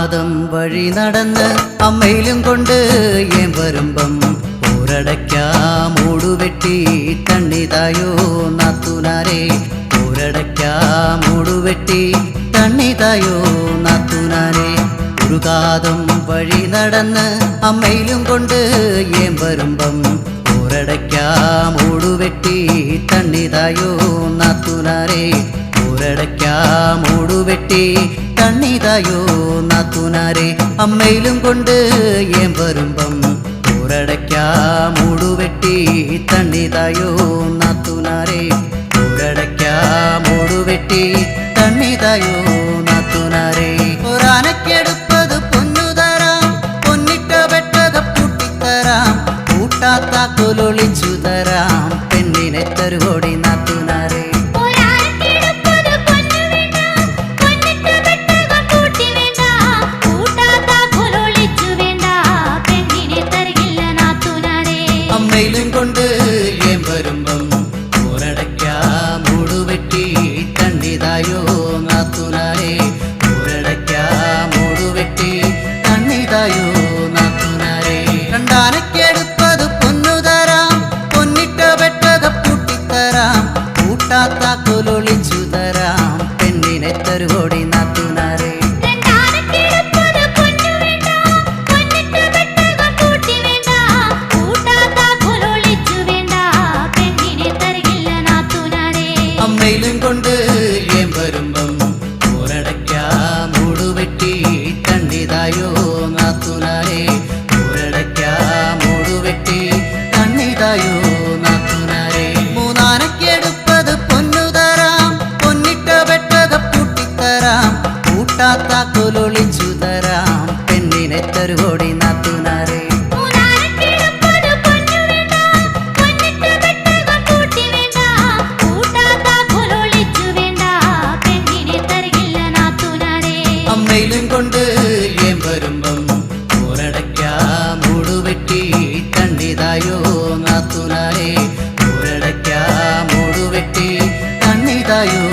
കാതം വഴി നടന്ന് അമ്മയിലും കൊണ്ട് ഏൻ വരുമ്പം ഒരടയ്ക്കാം മൂടുവെട്ടി തണ്ണിതായോ നാത്തൂനാരെ ഒരടയ്ക്കാം മൂടുവെട്ടി തണ്ണിതായോ നാത്തൂനാരെ ഒരു കാതം വഴി നടന്ന് അമ്മയിലും കൊണ്ട് ഏൻ വരുമ്പം ഒരടയ്ക്കാം മൂടുവെട്ടി തണ്ണിതായോ നാത്തൂനാരെ ഒരടയ്ക്കാം മൂടുവെട്ടി തണ്ണിതായോ നാത്തൂനാരെ അമ്മയിലും കൊണ്ട് ഏൻ വരുമ്പം ഒരടയ്ക്കാം മൂടുവെട്ടി തണ്ണിതായോ നാത്തൂനാരെ ഒരടയ്ക്കാം മൂടുവെട്ടി തണ്ണിതായോ നാത്തൂനാരെ ഒരാനക്കെടുപ്പത് പൊന്നുതരാം പൊന്നിട്ട വെട്ടക പൂട്ടിത്തരാം കൂട്ടാത്ത കൊലൊളിച്ചു തരാം പെണ്ണിനെ തരുവോടി നാത്തൂനാരെ അമ്മയിലും കൊണ്ട് ഏൻ വരുമ്പം ഒരടയ്ക്കാം മൂടുവെട്ടി തണ്ണിതായോ നാത്തൂനാരെ ഒരടയ്ക്കാം മൂടുവെട്ടി തണ്ണിതായോ നാത്തൂനാരെ രണ്ടാനക്കെടുപ്പത് പൊന്നുതരാം പൊന്നിട്ട വെട്ടക പൂട്ടിത്തരാം കൂട്ടാത്ത കൊലൊളിച്ചു തരാം പെണ്ണിനെ തരുവോടി നാത്തൂനാരെ അമ്മയിലും കൊണ്ട് ഏൻ വരുമ്പം ഒരടയ്ക്കാം മൂടുവെട്ടി തണ്ണിതായോ നാത്തൂനാരെ ഒരടയ്ക്കാം മൂടുവെട്ടി തണ്ണിതായോ നാത്തൂനാരെ മൂന്നാനക്കെടുപ്പത് പൊന്നുതരാം പൊന്നിട്ട വെട്ടക പൂട്ടിത്തരാം കൂട്ടാത്ത കൊലൊളിച്ചു തരാം പെണ്ണിനെ തരുവോടി നാത്തൂനാരെ അമ്മയിലും കൊണ്ട് ഏൻ വരുമ്പം ഒരടയ്ക്കാം മൂടുവെട്ടി തണ്ണിതായോ നാത്തൂനാരെ ഒരടയ്ക്കാം മൂടുവെട്ടി തണ്ണിതായോ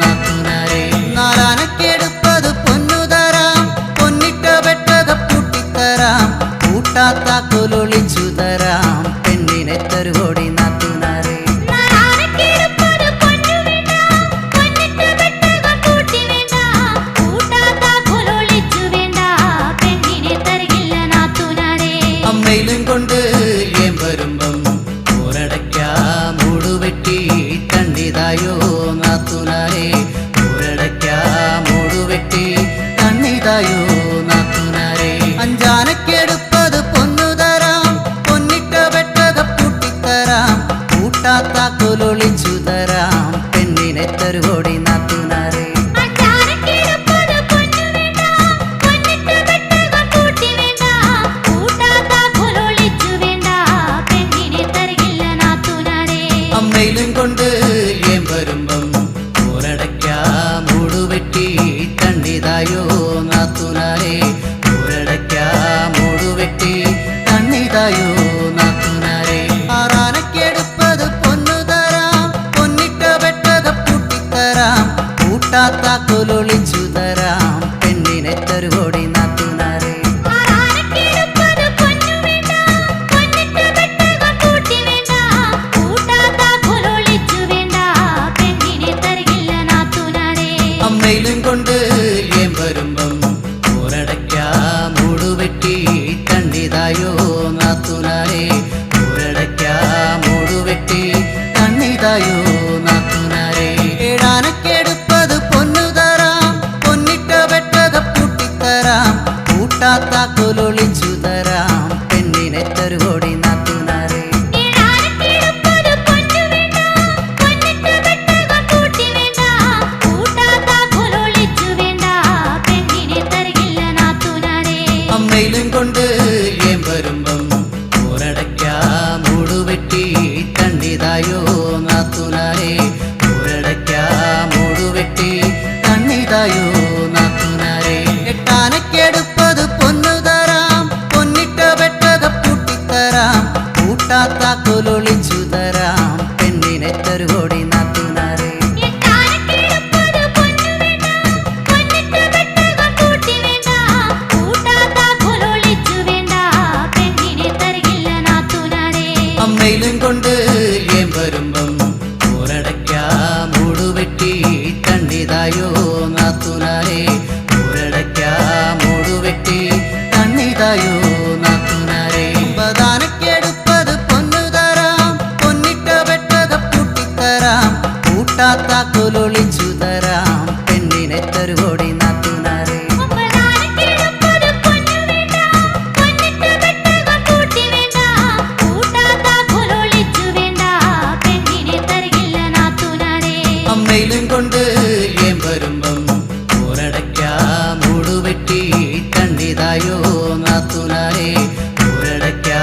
നാത്തൂനാരെ നാലാനക്കെടുപ്പത് പൊന്നുതരാം പൊന്നിട്ട വെട്ടക പൂട്ടിത്തരാം കൂട്ടാത്ത കൊലൊളിച്ചു തരാം പെണ്ണിനെ തരുവോടി നാത്തൂനാരെ അമ്മയിലും കൊണ്ട് ഏൻ വരുമ്പം ഒരടയ്ക്കാം മൂടുവെട്ടി തണ്ണിതായോ നാത്തൂനാരെ ഒരടയ്ക്കാം മൂടുവെട്ടി തണ്ണിതായോ നാത്തൂനാരെ അഞ്ചാനക്കെടുപ്പത് പൊന്നുതരാം പൊന്നിട്ട വെട്ടക പൂട്ടിത്തരാം കൂട്ടാത്ത കൊലൊളിച്ചു തരാം പെണ്ണിനെ തരുവോടി നാത്തൂനാരെ അമ്മയിലും കൊണ്ട് ഏൻ വരുമ്പം ഒരടയ്ക്കാം മൂടുവെട്ടി തണ്ണിതായോ നാത്തൂനാരെ ഒരടയ്ക്കാം മൂടുവെട്ടി തണ്ണിതായോ നാത്തൂനാരെ ആറാനക്കെടുപ്പത് പൊന്നുതരാം പൊന്നിട്ട വെട്ടക പൂട്ടിത്തരാം കൂട്ടാത്ത കൊലൊളിച്ചു തരാം പെണ്ണിനെ തരുവോടി നാത്തൂനാരെ അമ്മയിലും കൊണ്ട് ഏൻ വരുമ്പം ഒരടയ്ക്കാം മൂടുവെട്ടി തണ്ണിതായോ നാത്തൂനാരെ ഒരടയ്ക്കാം മൂടുവെട്ടി തണ്ണിതായോ നാത്തൂനാരെ ഏഴാനക്കെടുപ്പത് പൊന്നുതരാം പൊന്നിട്ട വെട്ടക പൂട്ടിത്തരാം കൂട്ടാത്ത കൊലൊളിച്ചു തരാം പെണ്ണിനെ തരുവോടി നാത്തൂനാരെ അമ്മയിലും കൊണ്ട് ഏൻ വരുമ്പം ഒരടയ്ക്കാം മൂടുവെട്ടി തണ്ണിതായോ നാത്തൂനാരെ ഒരടയ്ക്കാം മൂടുവെട്ടി തണ്ണിതായോ നാത്തൂനാരെ എട്ടാനക്കെടുപ്പത് പൊന്നുതരാം പൊന്നിട്ട വെട്ടക പൂട്ടിത്തരാം കൂട്ടാത്ത കൊലൊളിച്ചു തരാം പെണ്ണിനെ തരുവോടി നാത്തൂനാരെ അമ്മയിലും കൊണ്ട് ഏം വരുമ്പം ഊരടയ്ക്കാ മൂടുവെട്ടി തണ്ണിതായോ നാത്തുനാരെ ഊരടയ്ക്കാ മൂടുവെട്ടി തണ്ണിതായോ നാത്തുനാരെ ബദാനക്കെടുപ്പത് പൊന്നു തരാം പൊന്നിട്ട വെട്ടക പൂട്ടിത്തരാം കൂട്ടാത്ത കൊലൊളിച്ചു തരാം പെണ്ണിനെ തരുവോടി നാത്തുനാരെ അമ്മയിലും കൊണ്ട് ഏം വരുമ്പം ഊരടയ്ക്കാ മൂടുവെട്ടി തണ്ണിതായോ നാത്തുനാരെ ഊരടയ്ക്കാ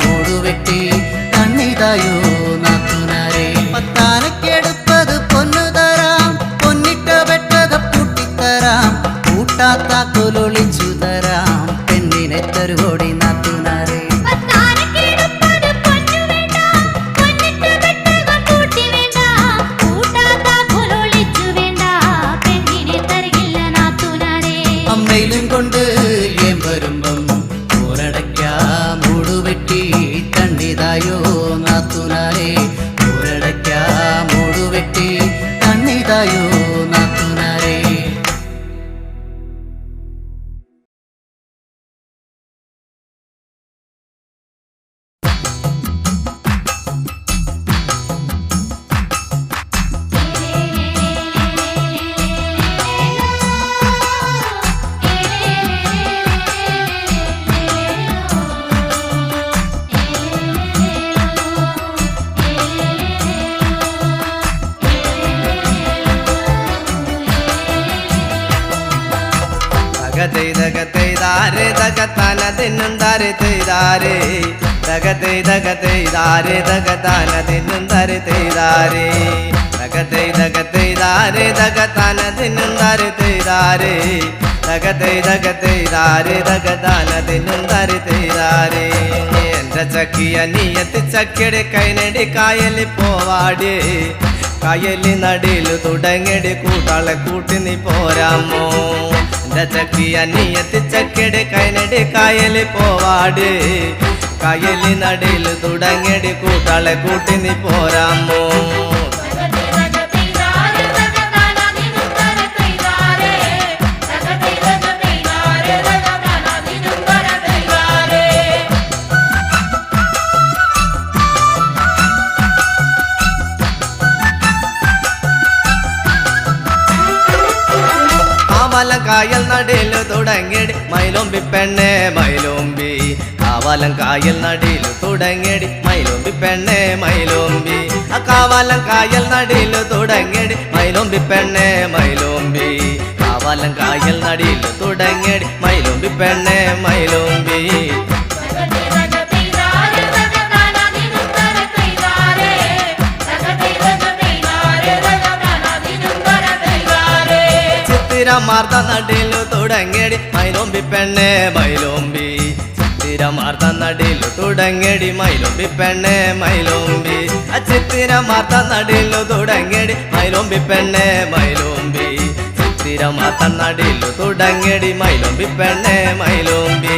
മൂടുവെട്ടി തണ്ണിതായോ നാത്തുനാരെ പത്താനക്കെടുപ്പത് പൊന്നു തരാം പൊന്നിട്ട വെട്ടക പൂട്ടിത്തരാം കൂട്ടാത്ത കൊലൊളിച്ചു തരാം പെണ്ണിനെ തരുവോടി നാത്തുനാരെ അമ്മയിലും കൊണ്ട് ഏം വരുമ്പം ഊരടയ്ക്കാ മൂടുവെട്ടി തണ്ണിതായോ നാത്തുനാരെ ഊരടയ്ക്കാ മൂടുവെട്ടി തണ്ണിതായോ നാത്തുനാരെ ദഗതൈദാരെ ദഗതാന ദിന്നുന്താരെ തൈദാരെ ദഗതൈദാരെ ദഗതാന ദിന്നുന്താരെ തൈദാരെ ദഗതൈദാരെ ദഗതാന ദിന്നുന്താരെ തൈദാരെ ദഗതൈദാരെ ദഗതാന ദിന്നുന്താരെ തൈദാരെ എന്റെ ചക്കിയ നീയത്തി ചക്കിയുടെ കൈനടി കായലി പോവാടി കായലി നടിയില് തുടങ്ങടി കൂട്ടാളെ കൂട്ടി നീ പോരാമോ എന്റെ ചക്കിയ നീയത്തി ചക്കിയുടെ കൈനടി കായലി പോവാടി കായലി നടിയില് തുടങ്ങടി കൂട്ടാളെ കൂട്ടി നീ പോരാമോ കായൽ നടിയില് തുടങ്ങിയടി മൈലോമ്പി പെണ്ണെ മൈലോമ്പി കാവാലം കായൽ നടിയില് തുടങ്ങിയടി മൈലോമ്പി പെണ്ണെ മൈലോമ്പി കാവാലം കായൽ നടിയില് തുടങ്ങിയടി മൈലോമ്പി പെണ്ണെ മൈലോമ്പി കാവാലം കായൽ നടിയില് തുടങ്ങിയടി മൈലോമ്പി പെണ്ണെ മൈലോമ്പി മാർത്ത നടിയിലു തുടങ്ങിയടി മൈലോമ്പി പെണ്ണെ മൈലോമ്പി ചിത്തിരമാർത്ത നടിയിലു തുടങ്ങിയടി മൈലോമ്പി പെണ്ണെ മൈലോമ്പി ചിത്തിരമാർത്ത നടിയിലു തുടങ്ങിയടി മൈലോമ്പി പെണ്ണെ മൈലോമ്പി ചിത്തിരമാർത്ത നടിയിലു തുടങ്ങിയടി മൈലോമ്പി പെണ്ണെ മൈലോമ്പി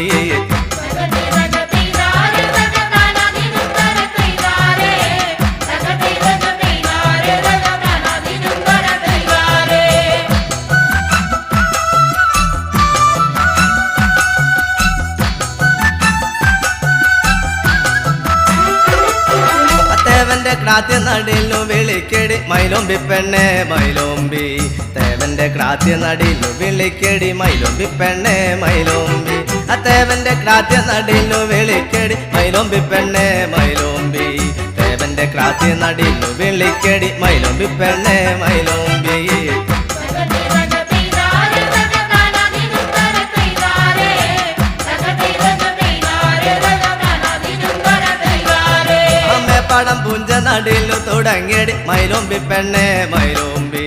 ക്രാത്യ നടിയിലു വിളിക്കടി മൈലോമ്പി പെണ്ണെ മൈലോമ്പി തേവന്റെ ക്രാത്യ നടിയിലു വിളിക്കടി മൈലോമ്പി പെണ്ണെ മൈലോമ്പി തേവന്റെ ക്രാത്യ നടിയിലു വിളിക്കടി മൈലോമ്പി പെണ്ണെ മൈലോമ്പി തേവന്റെ ക്രാത്യ നടിയിലു വിളിക്കടി മൈലോമ്പി പെണ്ണെ മൈലോമ്പി മേപ്പാടം പുഞ്ച നടിയിലു തുടങ്ങിയടി മൈലോമ്പി പെണ്ണെ മൈലോമ്പി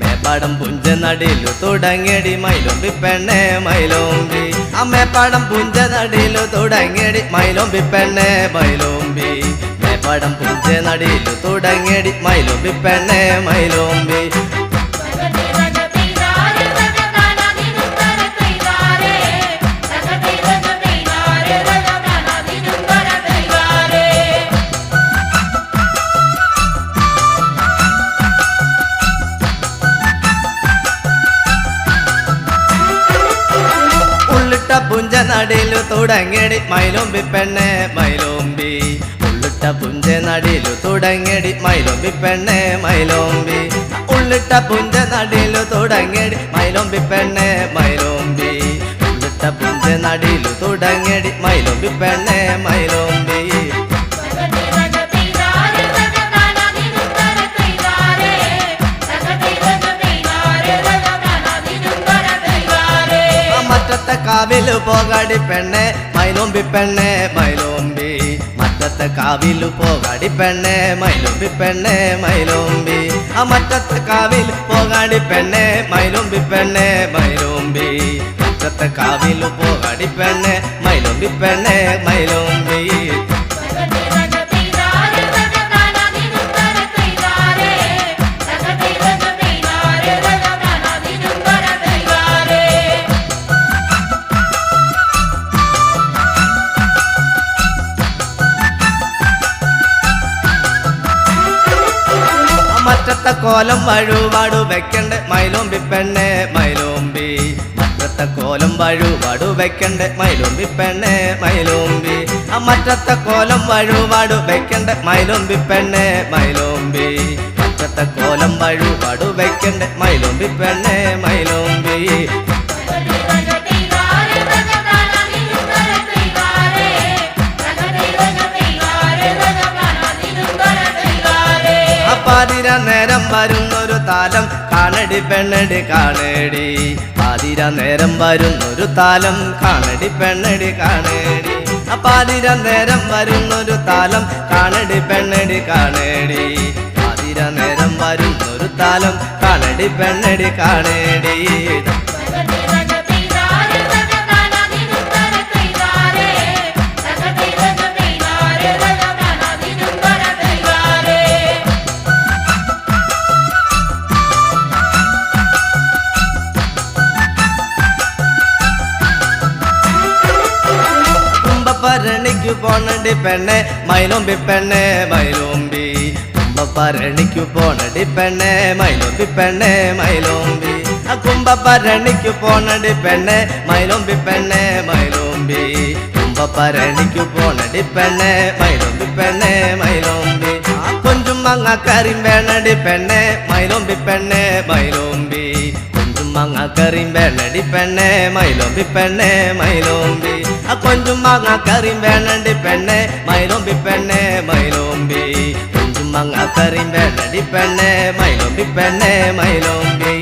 മേപ്പാടം പുഞ്ച നടിയിലു തുടങ്ങിയടി മൈലോമ്പി പെണ്ണെ മൈലോമ്പി മേപ്പാടം പുഞ്ച നടിയിലു തുടങ്ങിയടി മൈലോമ്പി പെണ്ണെ മൈലോമ്പി മേപ്പാടം പുഞ്ച നടിയിലു തുടങ്ങിയടി മൈലോമ്പി പെണ്ണെ മൈലോമ്പി നടിയിലു തുടങ്ങിയടി മൈലോമ്പി പെണ്ണെ മൈലോമ്പി ഉള്ളിട്ട പുഞ്ച നടിയിലു തുടങ്ങിയടി മൈലോമ്പി പെണ്ണെ മൈലോമ്പി ഉള്ളിട്ട പുഞ്ച നടിയിലു തുടങ്ങിയടി മൈലോമ്പി പെണ്ണെ മൈലോമ്പി ഉള്ളിട്ട പുഞ്ച നടിയിലു തുടങ്ങിയടി മൈലോമ്പി പെണ്ണെ മൈലോമ്പി മറ്റത്തെ കാവിലു പോകാടി പെണ്ണെ മൈലോമ്പി പെണ്ണെ മൈലോമ്പി മറ്റത്തെ കാവിലു പോകാടി പെണ്ണെ മൈലോമ്പി പെണ്ണെ മൈലോമ്പി മറ്റത്തെ കാവിൽ പോകാടി പെണ്ണെ മൈലോമ്പി പെണ്ണെ മൈലോമ്പി മറ്റത്തെ കാവിലു പോകാടി പെണ്ണെ മൈലോമ്പി പെണ്ണെ മൈലോമ്പി മറ്റത്തെ കോലം വഴുവാടു വെക്കണ്ട മൈലോമ്പി പെണ്ണെ മൈലോമ്പി മറ്റത്തെ കോലം വഴുവാടു വെക്കണ്ട മൈലോമ്പി പെണ്ണെ മൈലോമ്പി മറ്റത്തെ കോലം വഴുവാടു വെക്കണ്ട മൈലോമ്പി പെണ്ണെ മൈലോമ്പി മറ്റത്തെ കോലം വഴുവാടു വെക്കണ്ട മൈലോമ്പി പെണ്ണെ മൈലോമ്പി പാതിര നേരം വരുന്നൊരു താലം കാണടി പെണ്ണടി കാണേടി പാതിര നേരം വരുന്നൊരു താലം കാണടി പെണ്ണടി കാണേടി പാതിര നേരം വരുന്നൊരു താലം കാണടി പെണ്ണടി കാണേടി പാതിര നേരം വരുന്നൊരു താലം കാണടി പെണ്ണടി കാണേടി പരണിക്കു പോണടി പെണ്ണെ മൈലോമ്പി പെണ്ണെ മൈലോമ്പി കുംഭപരണിക്കു പോണടി പെണ്ണെ മൈലോമ്പി പെണ്ണെ മൈലോമ്പി കുംഭപരണിക്കു പോണടി പെണ്ണെ മൈലോമ്പി പെണ്ണെ മൈലോമ്പി കുംഭപരണിക്കു പോണടി പെണ്ണെ മൈലോമ്പി പെണ്ണെ മൈലോമ്പി കൊഞ്ചും മങ്ങക്കറിയും വേണടി പെണ്ണെ മൈലോമ്പി പെണ്ണെ മൈലോമ്പി കൊഞ്ചും മങ്ങക്കറിയും വേണടി പെണ്ണെ മൈലോമ്പി പെണ്ണെ മൈലോമ്പി കൊഞ്ചും മങ്ങക്കറിയും വേണടി പെണ്ണെ മൈലോമ്പി പെണ്ണെ മൈലോമ്പി കൊഞ്ചും മങ്ങക്കറിയും വേണടി പെണ്ണെ മൈലോമ്പി പെണ്ണെ മൈലോമ്പി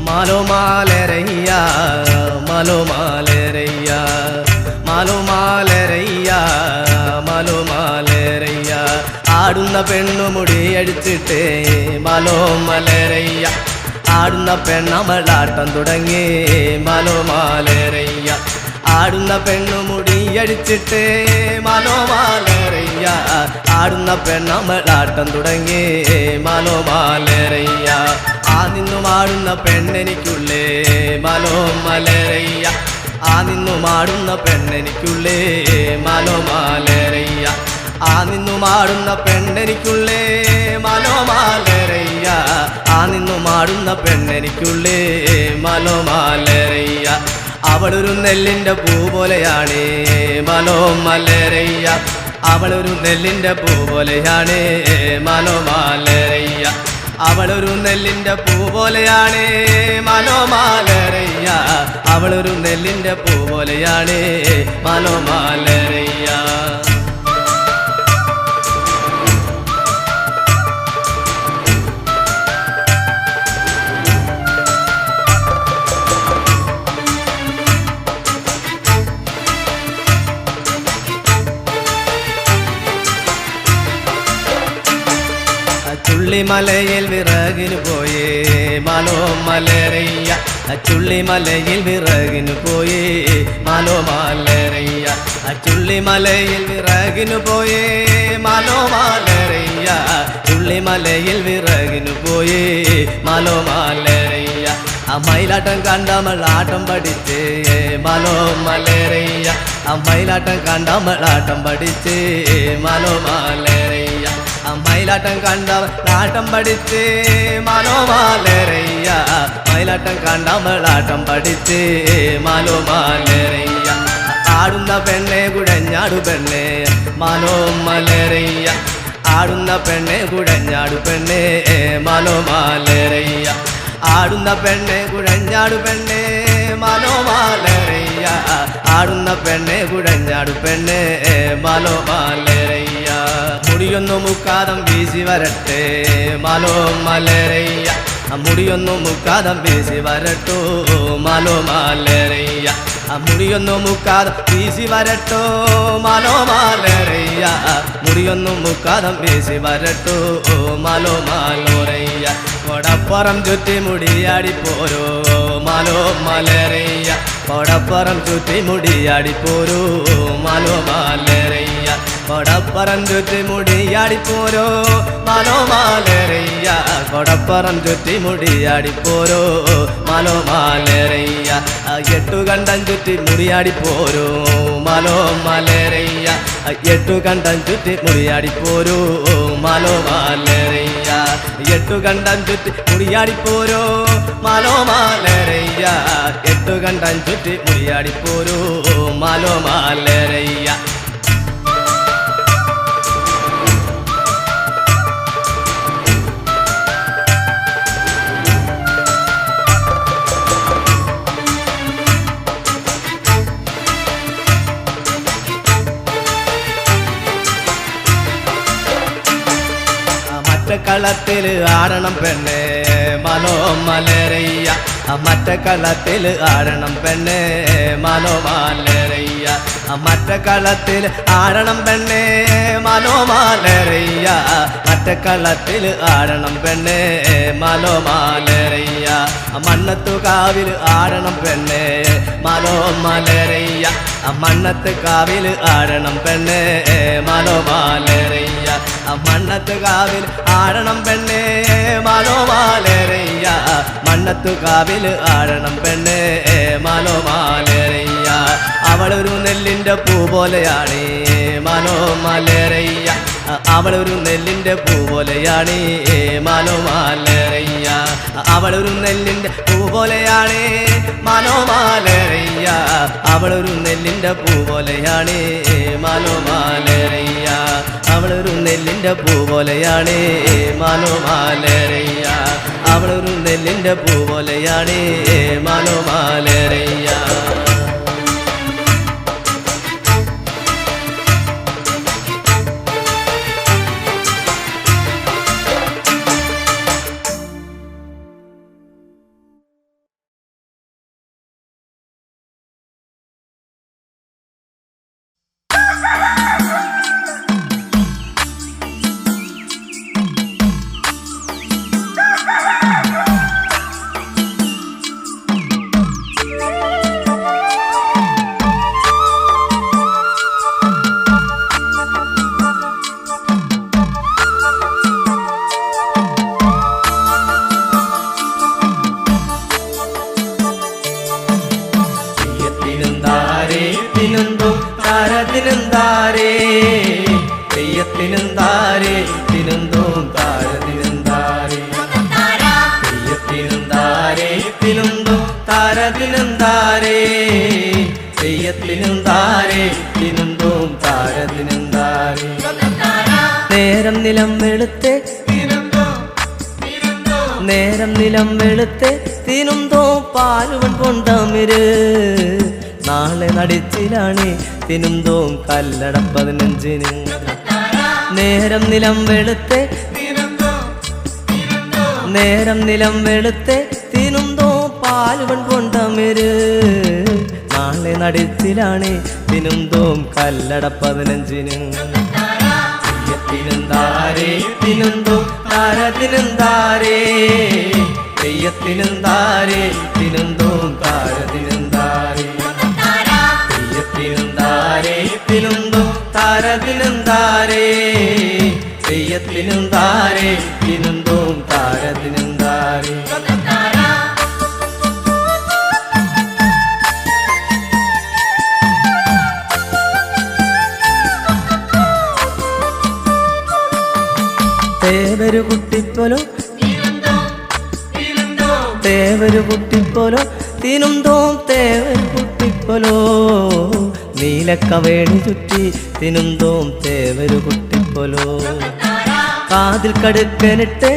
മാലോ മാലരയ്യ മാലോ മാലരയ്യ മാലോ മാലരയ്യ മാലോ മാലരയ്യ ആടുന്ന പെണ്ണുമുടി അടിച്ചിട്ടേ മാലോ മലരയ്യ ആടുന്ന പെണ്ണമളാട്ടം തുടങ്ങി മാലോ മാലരയ്യ ആടുന്ന പെണ്ണുമുടി അടിച്ചിട്ടേ മാലോ മാലരയ്യ ആടുന്ന പെണ്ണമളാട്ടം തുടങ്ങി മാലോ മാലരയ്യ ആ നിന്നു മാടുന്ന പെണ്ണെനിക്കുള്ളേ മാലോ മലരയ്യ ആ നിന്നു മാടുന്ന പെണ്ണെനിക്കുള്ളേ മാലോ മാലരയ്യ ആ നിന്നു മാടുന്ന പെണ്ണെനിക്കുള്ളേ മാലോ മാലരയ്യ ആ നിന്നു മാടുന്ന പെണ്ണെനിക്കുള്ളേ മാലോ മാലരയ്യ അവളൊരു നെല്ലിൻ്റെ പൂ പോലെയാണ് മാലോ മലരയ്യ അവളൊരു നെല്ലിൻ്റെ പൂ പോലെയാണ് മാലോ മാലരയ്യ അവളൊരു നെല്ലിൻ്റെ പൂ പോലെയാണ് മാലോ മാലരയ്യ അവളൊരു നെല്ലിൻ്റെ പൂ പോലെയാണ് മാലോ മാലരയ്യ ചുള്ളിമലയിൽ വിറകിന് പോയേ മാലോ മലരയ്യ ചുള്ളിമലയിൽ വിറകിന് പോയേ മാലോ മലരയ്യ ചുള്ളിമലയിൽ വിറകിന് പോയേ മാലോ മലരയ്യ ചുള്ളിമലയിൽ വിറകിന് പോയേ മാലോ മലരയ്യ മയിലാട്ടം കണ്ടമൾ ആട്ടം പഠിച്ചേ മാലോ മലരയ്യ മയിലാട്ടം കണ്ടമൾ ആട്ടം പഠിച്ചേ മാലോ മലരയ്യ മയിലാട്ടം കണ്ടവൾ ആട്ടം പഠിച്ചേ മാലോ മലരയ്യ മയിലാട്ടം കണ്ടവൾ ആട്ടം പഠിച്ചേ മാലോ മലരയ്യ ആടുന്ന പെണ്ണെ കുഴഞ്ഞാടു പെണ്ണെ മാലോ മലരയ്യ ആടുന്ന പെണ്ണെ കുഴഞ്ഞാടു പെണ്ണെ മാലോ മലരയ്യ ആടുന്ന പെണ്ണെ കുഴഞ്ഞാടു പെണ്ണെ മാലോ മലരയ്യ ആടുന്ന പെണ്ണെ കുഴഞ്ഞാടു പെണ്ണെ മാലോ മലരയ്യ മുടിയൊന്നു മുക്കാതം വീശി വരട്ടെ മാലോ മലരയ്യ മുടിയൊന്നു മുക്കാതം വീശി വരട്ടോ മാലോ മലരയ്യ മുടിയൊന്നു മുക്കാതം വീശി വരട്ടോ മാലോ മലരയ്യ മുടിയൊന്നു മുക്കാതം വീശി വരട്ടോ മാലോ മലോരയ്യ കൊടപ്പുറം ചുറ്റി മുടിയാടി പോരോ മാലോ മലരയ്യ കൊടപ്പുറം ചുറ്റി മുടിയാടി പോരോ മാലോ മലരയ്യ കൊടപ്പുറം ചുറ്റി മുടിയാടി പോരോ മാലോ മലരയ്യ കൊടപ്പുറം ചുറ്റി മുടിയാടി പോരോ മാലോ മലരയ്യ എട്ടുകണ്ടം ചുറ്റി മുടിയാടി പോരോ മാലോ മലരയ്യ എട്ടുകണ്ടം ചുറ്റി മുടിയാടി പോരോ മാലോ മലരയ്യ എട്ടുകണ്ടം ചുറ്റി മുടിയാടി പോരോ മാലോ മലരയ്യ എട്ടുകണ്ടം ചുറ്റി മുടിയാടി പോരോ മാലോ മലരയ്യ മറ്റക്കളത്തിൽ ആടണം പെണ്ണെ മാലോ മലരയ്യ മറ്റക്കളത്തിൽ ആടണം പെണ്ണെ മാലോ മലരയ്യ മറ്റക്കളത്തിൽ ആടണം പെണ്ണെ മാലോ മലരയ്യ മറ്റക്കളത്തിൽ ആടണം പെണ്ണെ മാലോ മലരയ്യ മണ്ണത്തു കാവിൽ ആടണം പെണ്ണെ മാലോ മലരയ്യ മണ്ണത്ത് കാവിൽ ആടണം പെണ്ണെ മാലോ മലരയ്യ മണ്ണത്ത് കാവിൽ ആടണം പെണ്ണെ മാലോ മലരയ്യ മണ്ണത്തു കാവിൽ ആടണം പെണ്ണെ മാലോ മലരയ്യ അവളൊരു നെല്ലിൻ്റെ പൂ പോലെയാണ് മാലോ മലരയ്യ അവളൊരു നെല്ലിൻ്റെ പൂ പോലെയാണ് മാലോ മലരയ്യ അവളൊരു നെല്ലിൻ്റെ പൂ പോലെയാണ് മാലോ മലരയ്യ അവളൊരു നെല്ലിൻ്റെ പൂ പോലെയാണ് മാലോ മലരയ്യ അവളൊരു നെല്ലിൻ്റെ പൂ പോലെയാണ് മാലോ മലരയ്യ അവളൊരു നെല്ലിൻ്റെ പൂ പോലെയാണ് മാലോ മലരയ്യ നേരം നിലം വെളുത്തെ നേരം നിലം വെളുത്തെ തിനുന്തോ പാലുവൻ കൊണ്ടമിര് നാളെ നടിച്ചിലാണ് തിനുന്തോ കല്ലട 15-ന് നേരം നിലം വെളുത്തെ നേരം നിലം വെളുത്തെ തിനുന്തോ പാലുവൻ കൊണ്ടമിര് നാളെ നടിച്ചിലാണ് തിനുന്തോ കല്ലട 15-ന് തെയ്യത്തിനെന്താരേ തിനുന്തോ താരതിനെന്താരേ തെയ്യത്തിനെന്താരേ തിനുന്തോം താരതിനെന്താരേ തെയ്യത്തിനെന്താരേ തിനുന്തോ താരതിനെന്താരേ തെയ്യത്തിനെന്താരേ തിനുന്തോം താരതിനെന്താരേ തേവരു കുട്ടിപ്പോലോ തേവരു കുട്ടിപ്പോലോ തിനുന്തോം തേവരു കുട്ടിപ്പോലോ നീലക്കവേണി ചുറ്റി തിനുന്തോം തേവരു കുട്ടിപ്പോലോ കാതിൽ കടുക്കനിട്ട്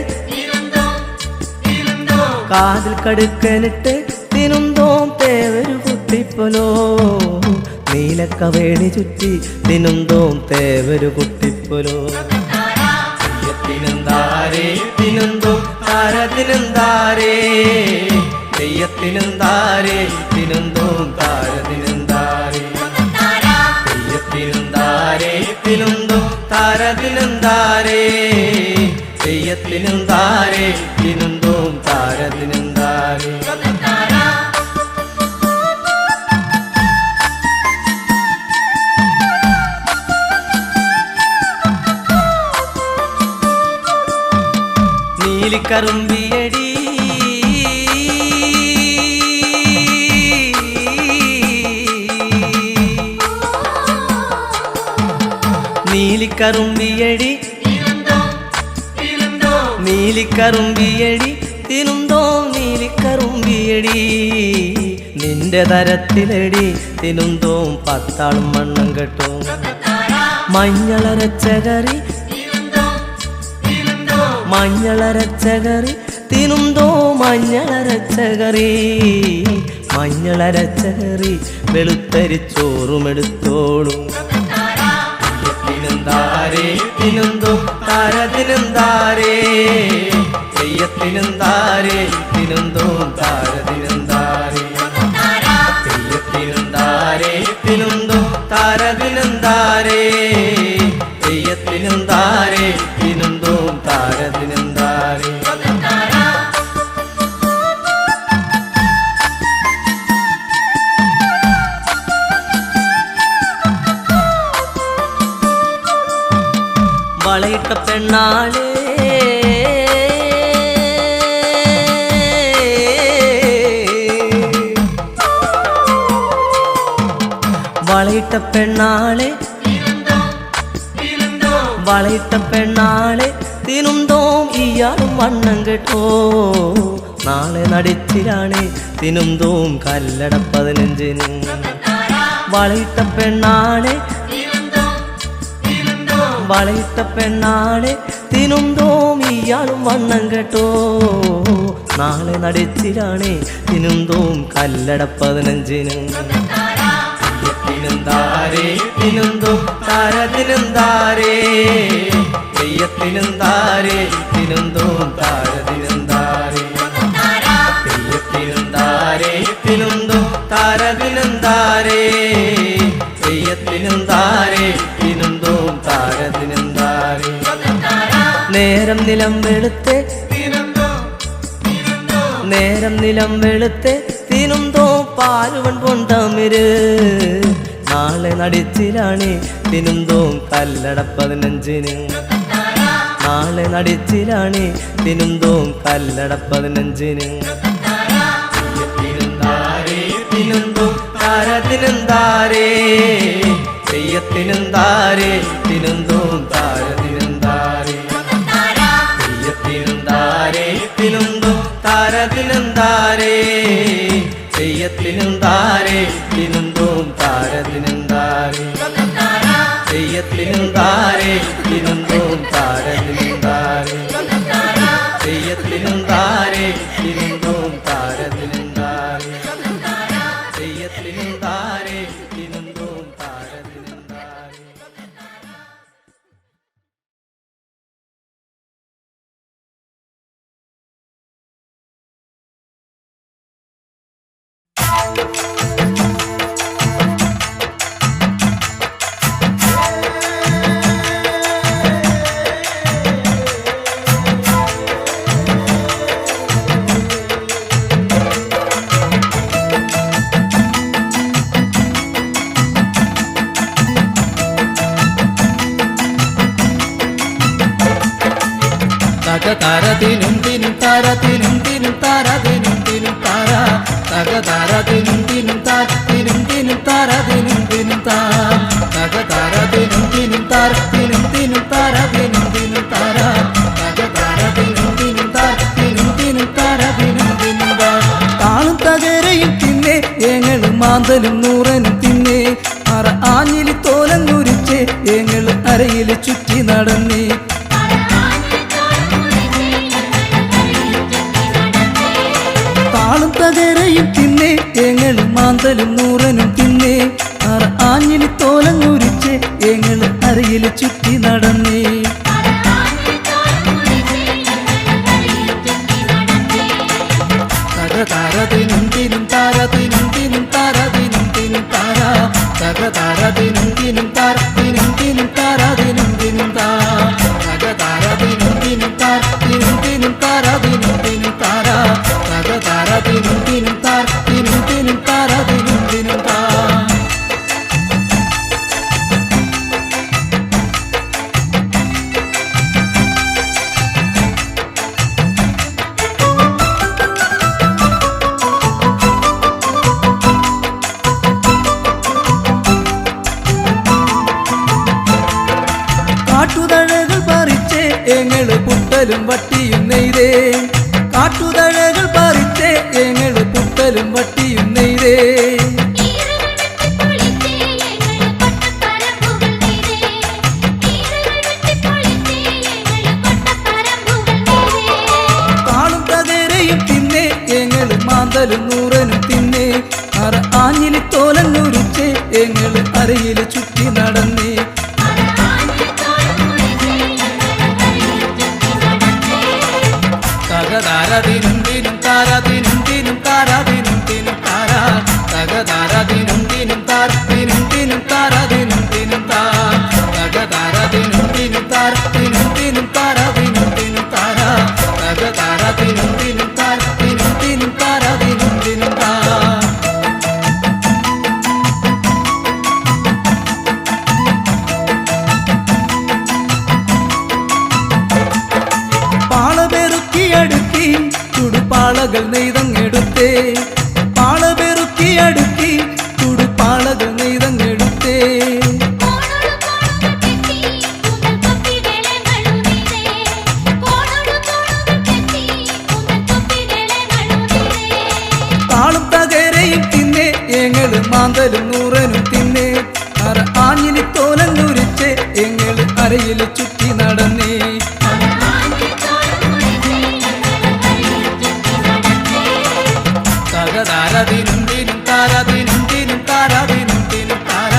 കാതിൽ കടുക്കനിട്ട് തിനുന്തോം തേവരു കുട്ടിപ്പോലോ നീലക്കവേണി ചുറ്റി തിനുന്തോം തേവരു കുട്ടിപ്പോലോ തെയ്യത്തിനെന്താരേ തിനുന്തോ താരതിനെന്താരേ തെയ്യത്തിനെന്താരേ തിനുന്തോം താരതിനെന്താരേ തെയ്യത്തിനെന്താരേ തിനുന്തോ താരതിനെന്താരേ തെയ്യത്തിനെന്താരേ തിനുന്തോം താരതിനെന്താരേ നീലിക്കറുമ്പിയടി നീലിക്കറുമ്പിയടി നീലിക്കറുമ്പിയടി തിനുന്തോ നീലിക്കറുമ്പിയടി നിന്റെ തരത്തിലടി തിനുന്തോം പത്താളും മണ്ണം കെട്ടും മഞ്ഞളരച്ചകറി മഞ്ഞളരച്ചകറി തിനുന്തോ മഞ്ഞളരച്ചകറി മഞ്ഞളരച്ചകറി വെളുത്തരിച്ചോറുമെടുത്തോളും തെയ്യത്തിനെന്താരേ തിനുന്തോ താരതിനെന്താരേ തെയ്യത്തിനെന്താരേ തിനുന്തോം താരതിനെന്താരേ തെയ്യത്തിനെന്താരേ തിനുന്തോ താരതിനെന്താരേ തെയ്യത്തിനെന്താരേ തിനുന്തോം താരതിനെന്താരേ വളയിട്ട പെണ്ണാളേ വളയിട്ട പെണ്ണാളെ വളയിട്ട പെണ്ണാളെ തിനുന്തോം ഇയാളും വണ്ണം കേട്ടോ നാളെ നടിച്ചിലാണ് തിനുന്തോം കല്ലട 15 വളയിട്ട പെണ്ണാളെ വളയിട്ട പെണ്ണാളെ തിനുന്തോം ഇയാളും വണ്ണം കേട്ടോ നാളെ നടിച്ചിലാണ് തിനുന്തോം കല്ലട 15 തെയ്യത്തിനെന്താരേ തിനുന്തോ താരതിനെന്താരേ തെയ്യത്തിനെന്താരേ തിനുന്തോം താരതിനെന്താരേ തെയ്യത്തിനെന്താരേ തിനുന്തോ താരതിനെന്താരേ തെയ്യത്തിനെന്താരേ തിനുന്തോം താരതിനെന്താരേ നേരം നിലം വെളുത്തെ നേരം നിലം വെളുത്തെ തിനുന്തോ പാലുവൻ പൊണ്ടമിര് നാളെ നടിച്ചിലാണ് തിനുന്തോം കല്ലട 15 നാളെ നടിച്ചിലാണ് തിനുന്തോം കല്ലട 15 തെയ്യത്തിനെന്താരേ തിനുന്തോ താരതിനെന്താരേ തെയ്യത്തിനെന്താരേ തിനുന്തോം താരതിനെന്താരേ തെയ്യത്തിനെന്താരേ തിനുന്തോ താരതിനെന്താരേ തെയ്യത്തിനെന്താരേ തിനുന്തോം താരതിനെന്താരേ തെയ്യത്തിനെന്താരേ തിനുന്തോം താരതിനെന്താരേ തെയ്യത്തിനെന്താരേ തിനുന്തോം താരതിനെന്താരേ തെയ്യത്തിനെന്താരേ തിനുന്തോം താരതിനെന്താരേ ദിനും ദിനും താര ദിനും ദിനും താര ദിനും ദിനും താര തകതാര ദിനും ദിനും താര ദിനും ദിനും താര ദിനും ദിനും താര തകതാര ദിനും ദിനും താര ദിനും ദിനും താര ദിനും ദിനും താര തകതാര ദിനും ദിനും താര ദിനും ദിനും താര ദിനും ദിനും താര താളും തകരയും തിന്നെ ഏങ്ങളും മാന്തലും നൂറനും തിന്നെ അറ ആഞ്ഞിലി തോലങ്ങുരിച്ച് ഏങ്ങള് അരയില് ചുറ്റി നടന്നേ താളും തകരയും തിന്നെ ഏങ്ങളും മാന്തലും നൂറനും തിന്നെ അറ ആഞ്ഞിലി തോലങ്ങുരിച്ച് ഏങ്ങള് അരയില് ചുറ്റി നടന്നേ തകതാര ദിനും ദിനും താര ദിനും ദിനും താര ദിനും ദിനും താര തകതാര ദിനും ദിനും താര ദിനും ദിനും താര ദിനും ദിനും താര തകതാര ദിനും ദിനും താര ദിനും ദിനും താര ദിനും ദിനും താര തകതാര ദിനും ദിനും താര ദിനും ദിനും താര ദിനും ദിനും താര കാട്ടുതഴകൾ പറിച്ചേ ഏങ്ങള് പുട്ടലും വട്ടിയും നെയ്തേ കാട്ടുതഴകൾ പറിച്ചേ ഏങ്ങള് പുട്ടലും വട്ടിയും നെയ്തേ താളും തകരയും തിന്നെ ഏങ്ങള് മാന്തലും നൂറനും തിന്നെ അറ ആഞ്ഞിലി തോലങ്ങുരിച്ച് ഏങ്ങള് അരയില് ചുറ്റി നടന്നേ തകതാര ദിനും ദിനും താര ദിനും ദിനും താര ദിനും ദിനും താര തകതാര ദിനും ദിനും താര ദിനും ദിനും താര ദിനും ദിനും താര തകതാര ദിനും ദിനും താര ദിനും ദിനും താര ദിനും ദിനും താര തകതാര ദിനും ദിനും താര ദിനും ദിനും താര ദിനും ദിനും താര പാളപെറുക്കി ചുടുപാളകൾ നെയ്തങ്ങെടുത്തേ പാളപെറുക്കി അടുക്കി ചുടുപാളകൾ നെയ്തങ്ങെടുത്തേ താളും തകരയും തിന്നെ ഏങ്ങള് മാന്തലും നൂറനും തിന്നെ അറ ആഞ്ഞിലി തോലങ്ങുരിച്ച് ഏങ്ങള് അരയില് ചുറ്റി നടന്നേ തകതാര ദിനും ദിനും താര ദിനും ദിനും താര ദിനും ദിനും താര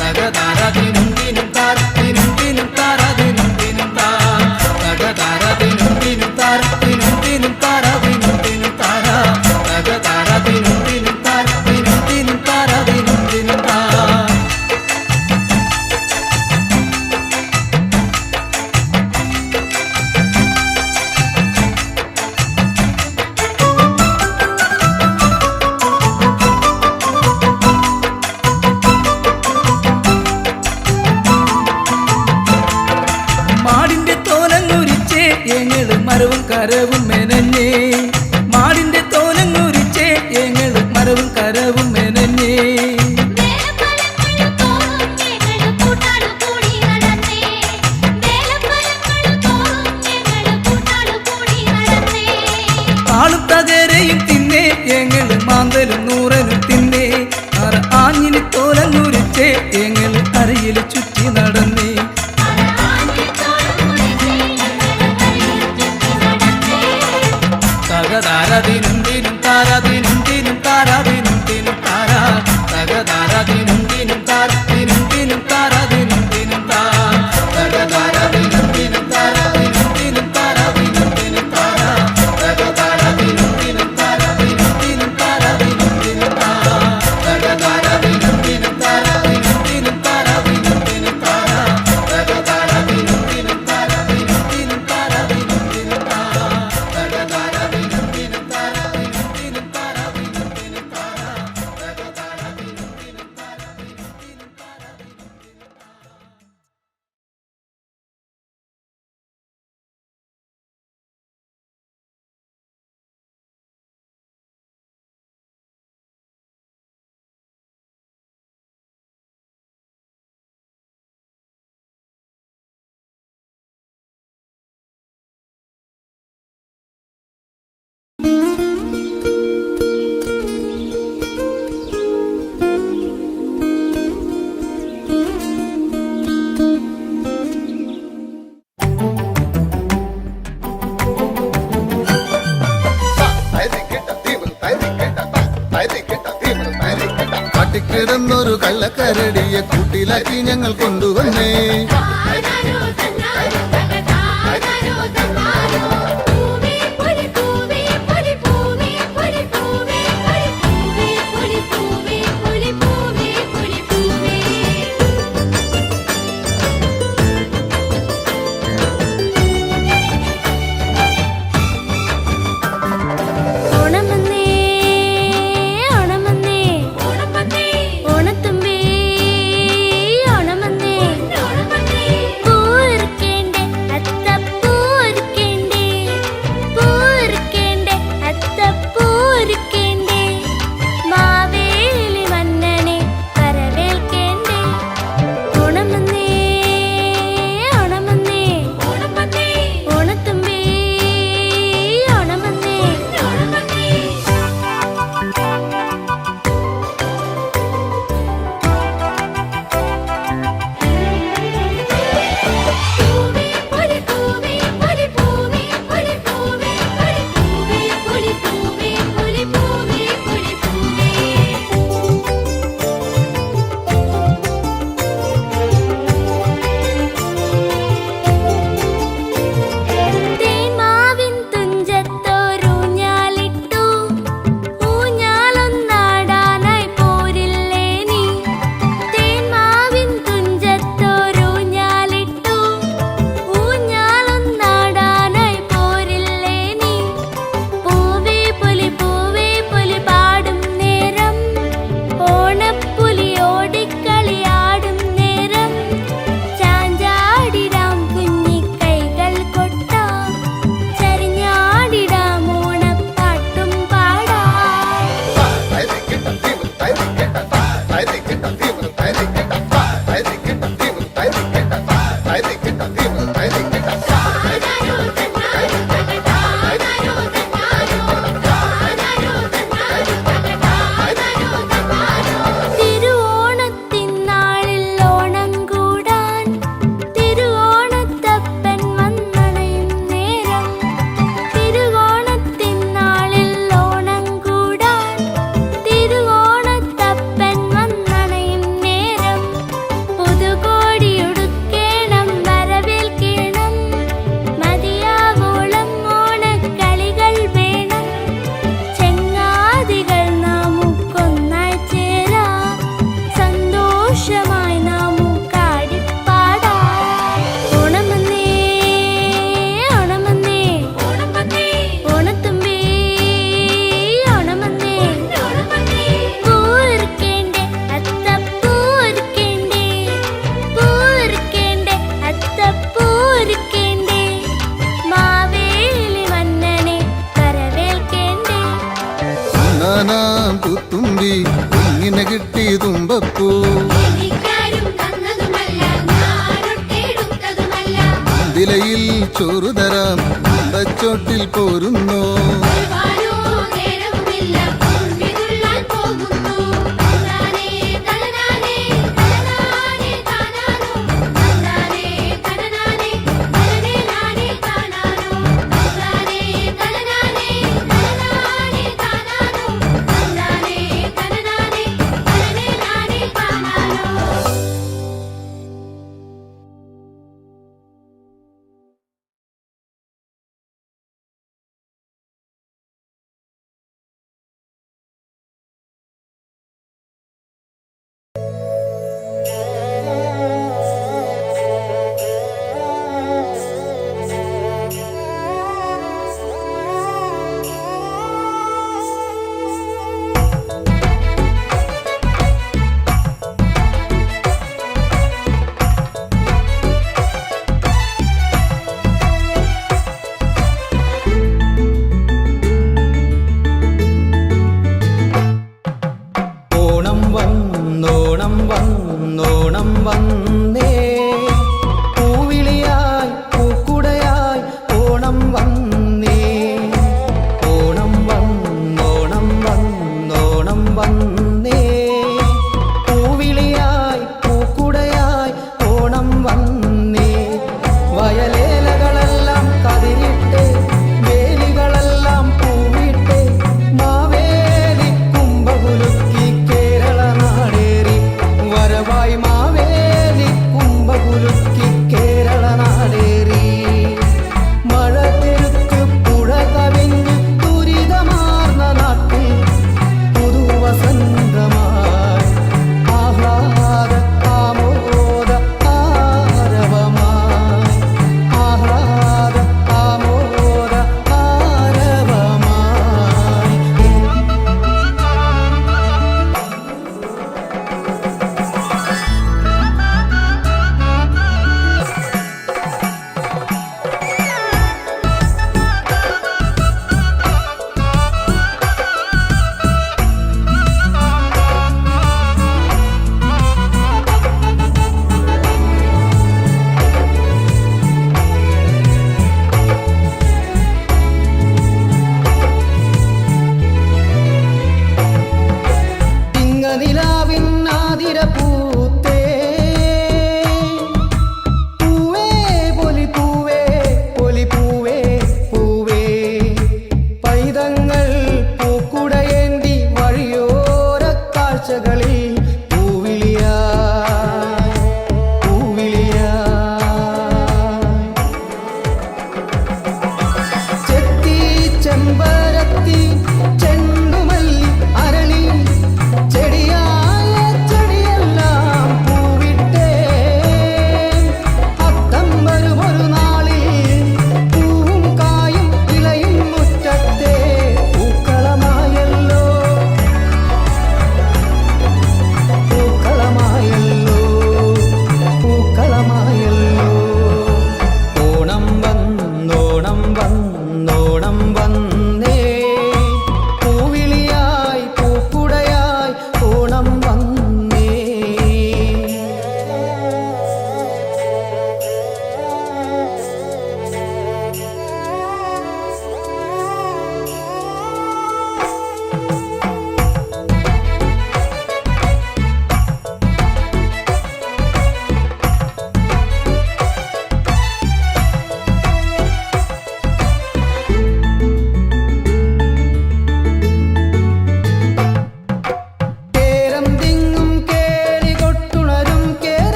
തകതാര ദിനും ദിനും താര ദിനും ദിനും താര ദിനും ദിനും താര തകതാര ദിനും ദിനും താര ദിനും ദിനും താര ദിനും ദിനും താര തകതാര ദിനും ദിനും താര ദിനും ദിനും താര ദിനും ദിനും താര മാടിന്റെ തോലങ്ങുരിച്ചേ ഏങ്ങള് മരവും കരവും മെനഞ്ഞേ മാടിന്റെ തോലങ്ങുരിച്ചേ ഏങ്ങള് മരവും കരവും മെനഞ്ഞേ താളും തകരയും തിന്നെ ഏങ്ങള് മാന്തലും നൂറനും തിന്നെ അറ ആഞ്ഞിലി തോലങ്ങുരിച്ചേ ഏങ്ങള് അരയില് ചുറ്റി നടന്നേ തകതാര ദിനും ദിനും താര ദിനും ദിനും താര ദിനും ദിനും താര തകതാര ദിനും ദിനും താര ദിനും ദിനും താര ദിനും ദിനും താര തകതാര ദിനും ദിനും താര ദിനും ദിനും താര ദിനും ദിനും താര തകതാര ദിനും ദിനും താര ദിനും ദിനും താര ദിനും ദിനും താര തകതാര ദിനും ദിനും താര ദിനും ദിനും താര ദിനും ദിനും താര തകതാര ദിനും ദിനും താര ദിനും ദിനും താര ദിനും ദിനും താര തകതാര ദിനും ദിനും താര ദിനും ദിനും താര ദിനും ദിനും താര തകതാര ദിനും ദിനും താര കിടന്നൊരു കള്ളക്കരടിയെ കൂട്ടിലാക്കി ഞങ്ങൾ കൊണ്ടുവന്നേ. തുമ്പി ഇങ്ങനെ കിട്ടി തുമ്പപ്പൂ വിലയിൽ ചോറു തരാം ചോട്ടിൽ പോരുന്നോ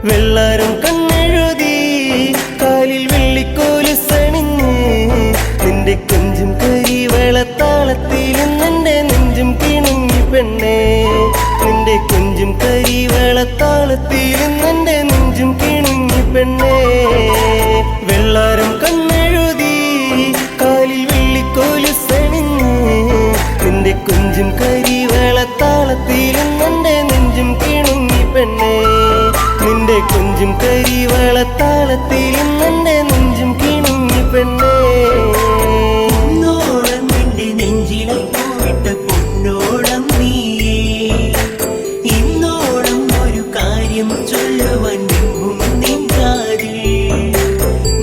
വെള്ളാരം കണ്ണെഴുതി കാലിൽ വെള്ളിക്കോലുസണിഞ്ഞ് നിന്റെ കൊഞ്ചും കരിവെളത്താളത്തിലും നിന്റെ നെഞ്ചും കിണുങ്ങി പെണ്ണേ നിന്റെ കൊഞ്ചും കരിവെളത്താളത്തിലും നിന്റെ നെഞ്ചും കിണുങ്ങി പെണ്ണേ വെള്ളാരം കണ്ണെഴുതി കാലിൽ വെള്ളിക്കോലുസണിഞ്ഞ് നിന്റെ കൊഞ്ചും കരിവെളത്താളത്തിലും നിന്റെ നെഞ്ചും കിണുങ്ങി പെണ്ണേ നിന്റെ കൊഞ്ചും കരിവെളത്താളത്തിലും നിന്റെ നെഞ്ചും കിണുങ്ങി പെണ്ണേ പൊന്നോളം നിന്റെ നെഞ്ചിലെ പോയിട്ട പൊന്നോളം നീയേ ഇന്നോളം ഒരു കാര്യം ചൊല്ലുവാൻ നിന്നും നിൻകാതിൽ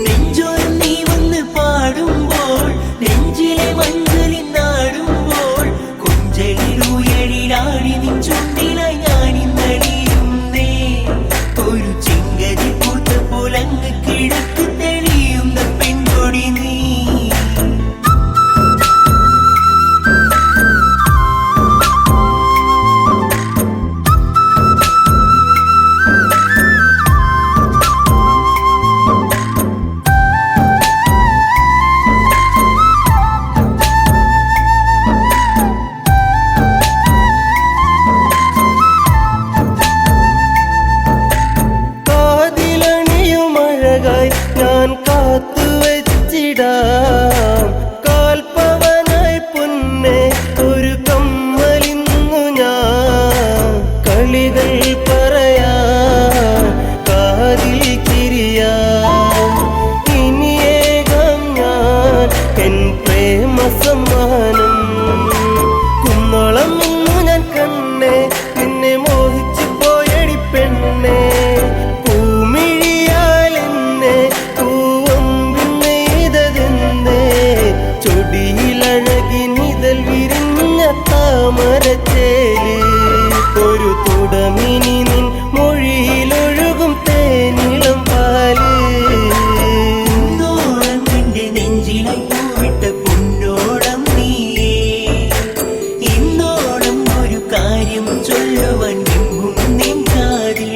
നെഞ്ചോരം നീ വന്ന് പാടുമ്പോൾ നെഞ്ചിലെ മഞ്ചലിൽ നാടുമ്പോൾ കൊഞ്ചലിലുയരിലാടി നിൻ ചുണ്ടിലായി ഞാനിന്നടിയുന്നേ ഒരു ചിങ്കരി പൂത്ത പോലങ്ങ് കിഴക്ക് തെളിയുന്ന പെൺകൊടി നീ കാതിലണിയുമഴകായി ഞാൻ കാത്തുവച്ചിടാം കാൽപ്പവനായി പൊന്നെ ഒരു കമ്മലിന്നു ഞാൻ കളികൾ പറയാൻ കാതിൽ കിരിയാം ഇനിയേകം ഞാൻ എൻ പ്രേമ സമ്മാനം കുന്നോളം ഇന്നു ഞാൻ കണ്ണേ നിന്നെ മോഹിച്ചു പോയടി പെണ്ണേ പൂമിഴിയാലെന്നെ പൂവമ്പിന്നെയ്തതെന്നേ ചൊടിയിലഴകി നിതൽ വിരിഞ്ഞ താമരച്ചേല് ഒരു തുടമിനി നിൻ മൊഴിയിലൊഴുകും തേനിളം പാല് പൊന്നോളം നിന്റെ നെഞ്ചിലെ പോയിട്ട പൊന്നോളം നീയേ ഇന്നോളം ഒരു കാര്യം ചൊല്ലുവാൻ നിന്നും നിൻകാതിൽ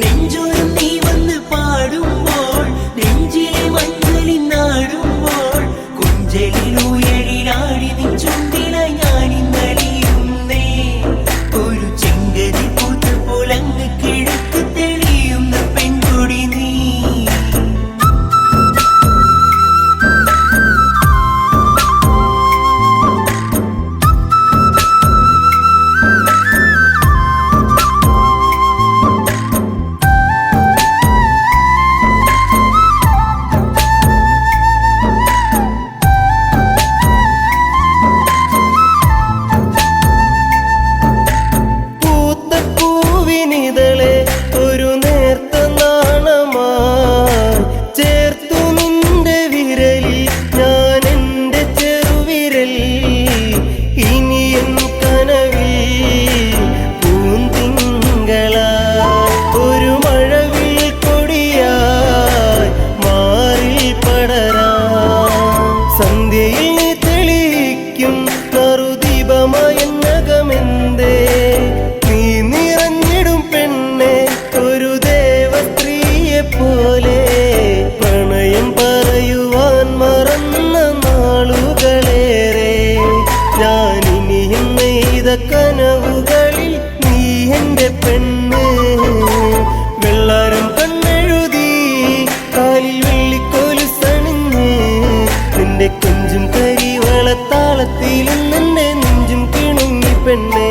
നെഞ്ചോരം നീ വന്ന് പാടുമ്പോൾ നെഞ്ചിലെ മഞ്ചലിൽ നാടുമ്പോൾ കൊഞ്ചലിലുയരിലാടി നിൻ ചുണ്ടിലായി ഞാനിന്നടിയുന്നേ ഒരു ചെങ്കരി പൂത്ത പോലങ്ങ് കിഴക്ക് തെളിയുന്ന പെൺകൊടി നീ പൂത്ത പൂവിനിതളെ ഒരു നേർത്ത നാണമായി ചേർത്തു നിന്റെ വിരലിൽ ഞാൻ എൻ്റെ ചെറുവിരൽ ഇനി എൻ കനവിൽ പൂന്തിങ്കളായി ഒരു മഴവിൽ കൊടിയായി മാറിൽ പടരാം സന്ധ്യയിൽ നീ തെളിയിക്കും നറുദീപമായെന്നകമെന്തേ നീ നിറഞ്ഞിടും പെണ്ണെ ഒരു ദേവസ്ത്രീയെ പോലെ പ്രണയം പറയുവാൻ മറന്ന നാളുകളേറെ ഞാനിനിയും നെയ്ത കനവുകളിൽ നീ എൻ്റെ പെണ്ണ് വെള്ളാരം കണ്ണെഴുതി കാലിൽ വെള്ളിക്കോലുസണിഞ്ഞ് നിന്റെ കൊഞ്ചും കരിവളത്താളത്തിലും നിന്റെ നെഞ്ചും കിണുങ്ങി പെണ്ണേ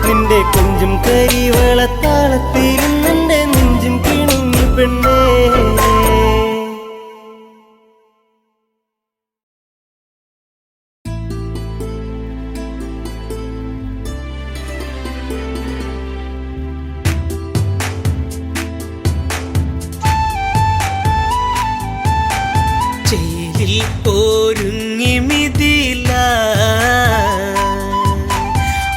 നിന്റെ കൊഞ്ചും കരിവളത്താളത്തിലും നിന്റെ നെഞ്ചും കിണുങ്ങി പെണ്ണേ ചേലിൽ ഒരുങ്ങി മിഥില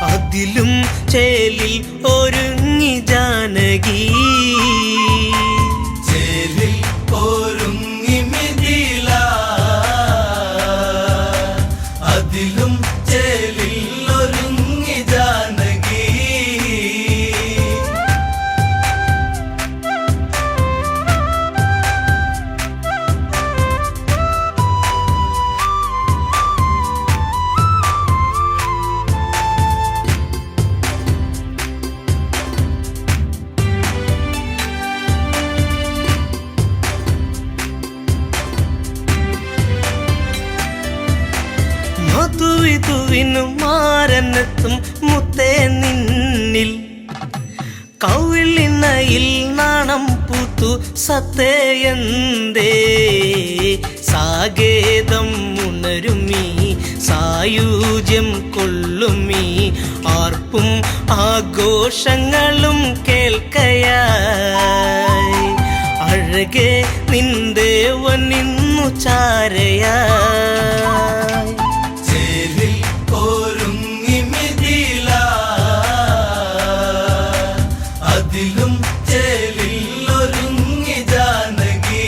അതിലും ചേലിൽ ഒരുങ്ങി ജാനകി ചേലിൽ ഒരുങ്ങി മിഥില അതിലും ചേലിൽ ഒരുങ്ങി ജാനകി വധുവിനു മാരനെത്തും മുത്തേ നിന്നിൽ കൗളിനയിൽ നാണം പൂത്തു സത്തേയന്തേ സാകേതം ഉണരുമീ സായുജ്യം കൊള്ളുമീ ആർപ്പും ആഘോഷങ്ങളും കേൾക്കയായി അഴകെ നിന്ദേവൻ ഇന്നു ചാരയായി ചേരിൽ ഒരുങ്ങി മിഥില അതിലും ചേരിൽ ഒരുങ്ങി ജാനകി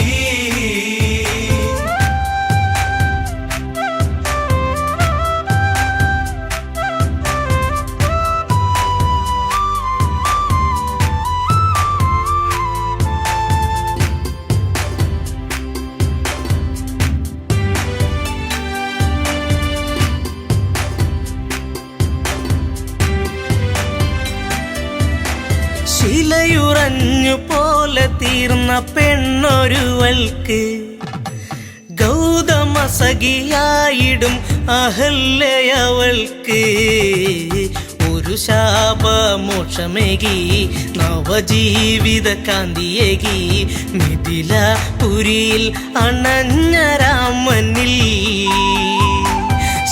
ശിലയുറഞ്ഞു പോലെ തീർന്ന പെണ്ണൊരുവൾക്ക് ഗൗതമ സഖിയായിടും അഹല്യവൾക്ക് ഒരു ശാപമോക്ഷമേകി നവജീവിത കാന്തിയേകി മിഥിലപുരിയിൽ അണഞ്ഞ രാമനിൽ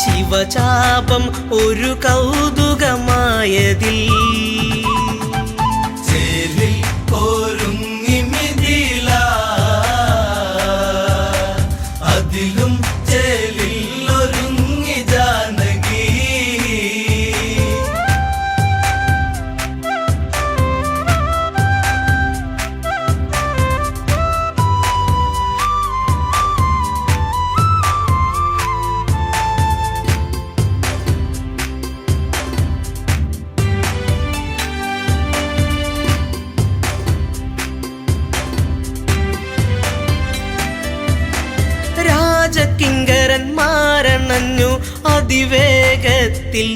ശിവചാപം ഒരു കൗതുകമായതിൽ ഒരുങ്ങി മിഥില അതിലും ചേലിൽ ഒരുങ്ങി ജാനകി രാജകിങ്കരന്മാരണഞ്ഞു അതിവേഗത്തിൽ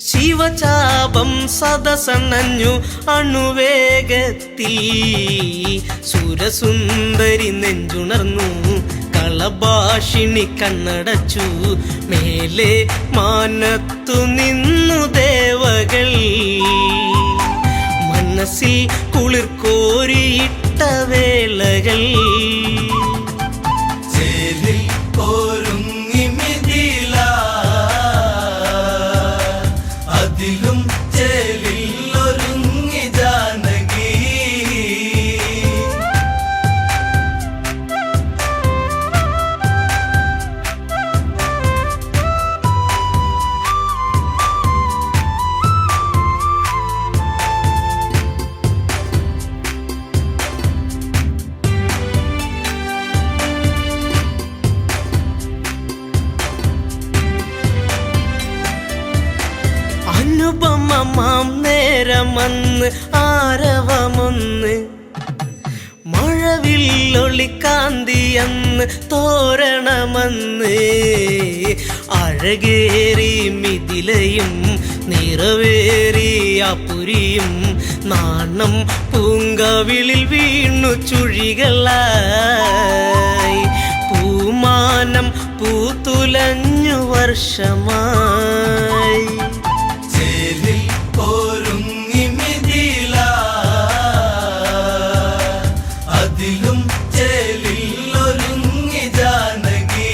ശിവചാപം സദസണഞ്ഞു അണുവേഗത്തിൽ സുരസുന്ദരി നെഞ്ചുണർന്നു കളഭാഷിണി കണ്ണടച്ചു മേലെ മാനത്തു നിന്നു ദേവകൾ മനസ്സിൽ കുളിർ കോരിയിട്ട വേളകൾ ഒരുങ്ങി മിഥില അതിലും ചേലിൽ ഒരുങ്ങി ജാനകി അനുപമമാം നേരമന്ന് ആരവമൊന്ന് മഴവില്ലൊളിക്കാന്തിയന്ന് തോരണമന്ന് അഴകേറി മിഥിലയും നിറവേറി അപുരിയും നാണം പൂങ്കവിളിൽ വീണു ചുഴികളായി പൂമാനം പൂത്തുലഞ്ഞു വർഷമായി ഒരുങ്ങി മിഥില അതിലും ചേലിൽ ഒരുങ്ങി ജാനകി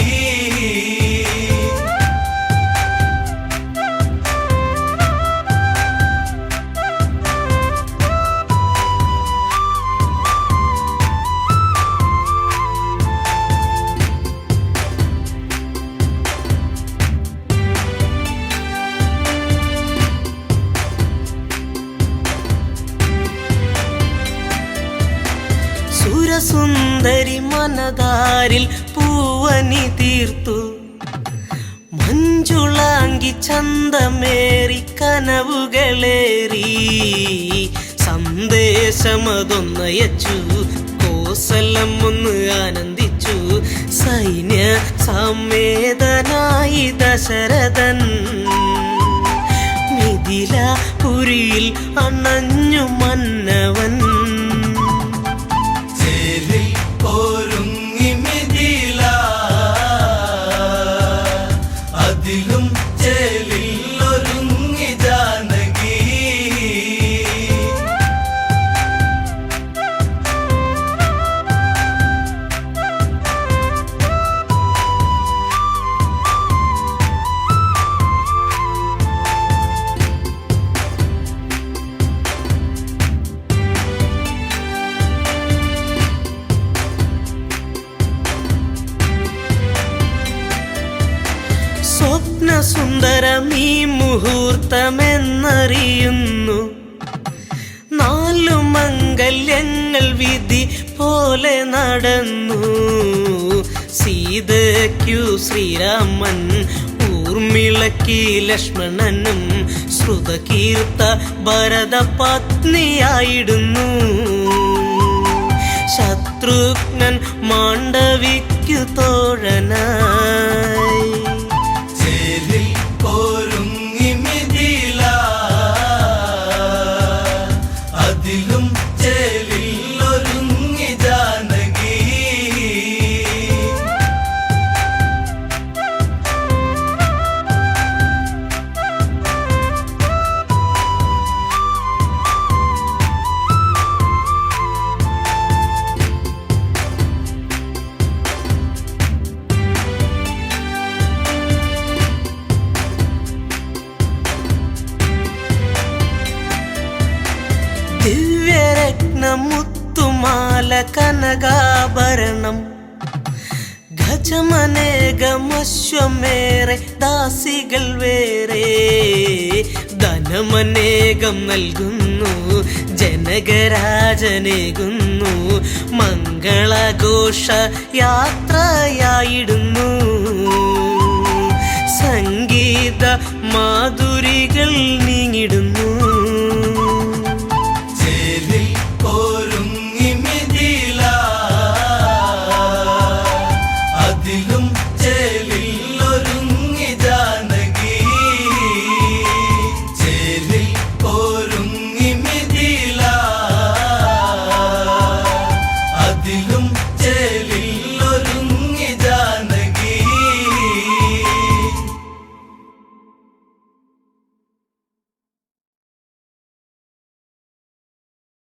സുരസുന്ദരി മനതാരിൽ പൂവനി തീർത്തു മഞ്ജുളാങ്കി ചന്തമേറി കനവുകളേറി സന്ദേശമതൊന്നയച്ചു കോസലം ഒന്ന് ആനന്ദിച്ചു സൈന്യ സമേതനായി ദശരഥൻ മിഥിലപുരിയിൽ അണഞ്ഞു മന്നവൻ ഒരുങ്ങി മിഥില അതിലും മുഹൂർത്തമെന്നറിയുന്നു. 4 മംഗല്യങ്ങൾ വിധി പോലെ നടന്നു. സീതയ്ക്കു ശ്രീരാമൻ, ഊർമിളയ്ക്ക് ലക്ഷ്മണനും, ശ്രുതകീർത്ത ഭരത പത്നിയായിടുന്നു. ശത്രുഘ്നൻ മാണ്ഡവിക്കു തോഴനായി. ചേലിൽ ഒരുങ്ങി മിഥില, അതിലും ചേലിൽ ഒരുങ്ങി ജാനകി. ദിവ്യരത്നമുത്തുമാല കനകാഭരണം, ഗജമനേകമശ്വമേറെ ദാസികൾ വേറെ. ധനമനേകം നൽകുന്നു, ജനകരാജനേകുന്നു. മംഗളഘോഷ യാത്രയായിടുന്നു. സംഗീത മാധുരികൾ നീങ്ങിടുന്നു.